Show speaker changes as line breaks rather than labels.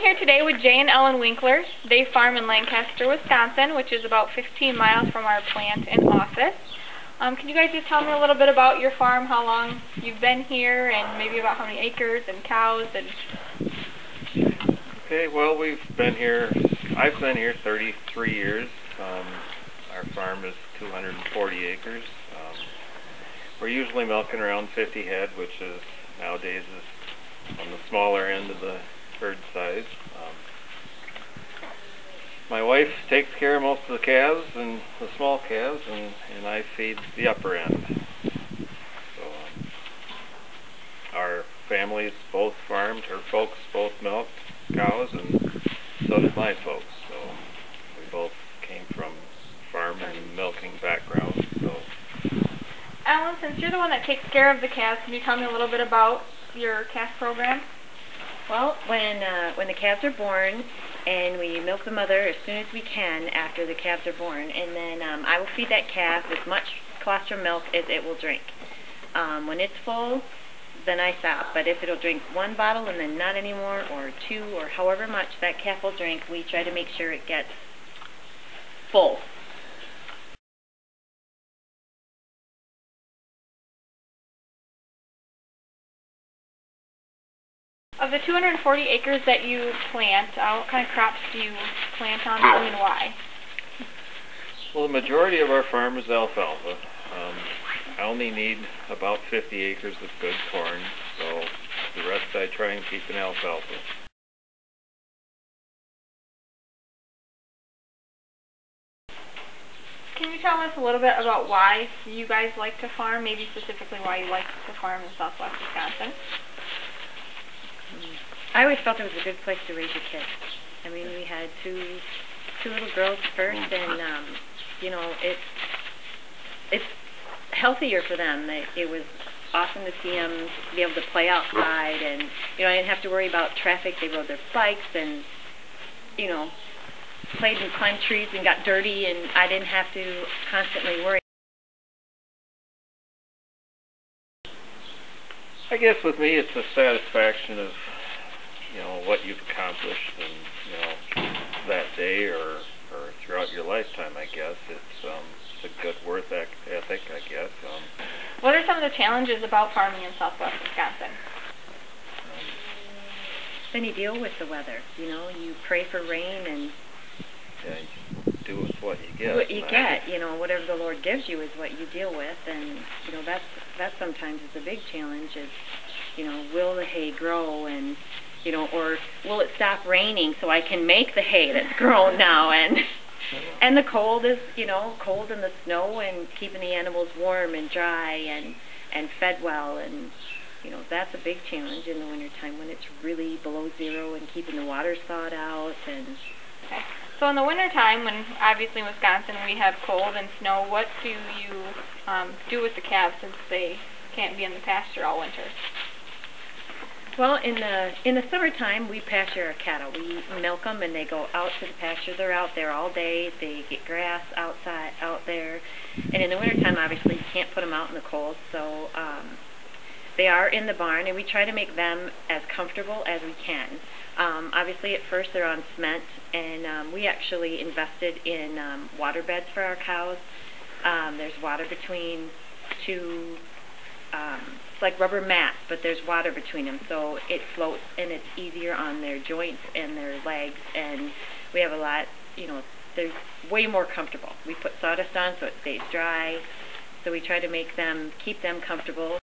here today with Jay and Ellen Winkler. They farm in Lancaster, Wisconsin, which is about 15 miles from our plant and office. Can you guys just tell me a little bit about your farm, how long you've been here, and maybe about how many acres and cows?
Okay, well, I've been here 33 years. Our farm is 240 acres. We're usually milking around 50 head, which is nowadays is on the smaller end of the herd size. My wife takes care of most of the calves and the small calves, and I feed the upper end. So our families both farmed, her folks both milked cows, and so did my folks. So we both came from farm and milking backgrounds. So,
Ellen, since you're the one that takes care of the calves, can you tell me a little bit about your calf program?
Well, when the calves are born, and we milk the mother as soon as we can after the calves are born, and then I will feed that calf as much colostrum milk as it will drink. When it's full, then I stop. But if it'll drink one bottle and then not anymore, or two, or however much that calf will drink, we try to make sure it gets full.
Of the 240 acres that you plant, what kind of crops do you plant on and why?
Well, the majority of our farm is alfalfa. I only need about 50 acres of good corn, so the rest I try and keep in alfalfa.
Can you tell us a little bit about why you guys like to farm, maybe specifically why you like to farm in southwest Wisconsin?
I always felt it was a good place to raise your kids. I mean, we had two little girls first, and you know, it's healthier for them. It was awesome to see them be able to play outside, and you know, I didn't have to worry about traffic. They rode their bikes, and you know, played and climbed trees and got dirty, and I didn't have to constantly worry.
I guess with me, it's the satisfaction of, you know, what you've accomplished, and you know, that day or throughout your lifetime. I guess it's a good work ethic. I guess.
What are some of the challenges about farming in southwest Wisconsin?
Then you deal with the weather. You know, you pray for rain, and
yeah, you do with what you get.
What you get, you know, whatever the Lord gives you is what you deal with, and you know, that sometimes is a big challenge. Is, you know, will the hay grow, and you know, or will it stop raining so I can make the hay that's grown now? And the cold is, you know, cold and the snow, and keeping the animals warm and dry and fed well, and you know, that's a big challenge in the wintertime when it's really below zero, and keeping the water thawed out. And
okay. So in the wintertime, when obviously in Wisconsin we have cold and snow, what do you do with the calves since they can't be in the pasture all winter?
Well, in the summertime, we pasture our cattle. We milk them, and they go out to the pasture. They're out there all day. They get grass out there. And in the wintertime, obviously, you can't put them out in the cold, so they are in the barn, and we try to make them as comfortable as we can. Obviously, at first, they're on cement, and we actually invested in water beds for our cows. There's water between two, it's like rubber mats, but there's water between them, so it floats, and it's easier on their joints and their legs, and we have a lot, you know, they're way more comfortable. We put sawdust on so it stays dry, so we try to keep them comfortable.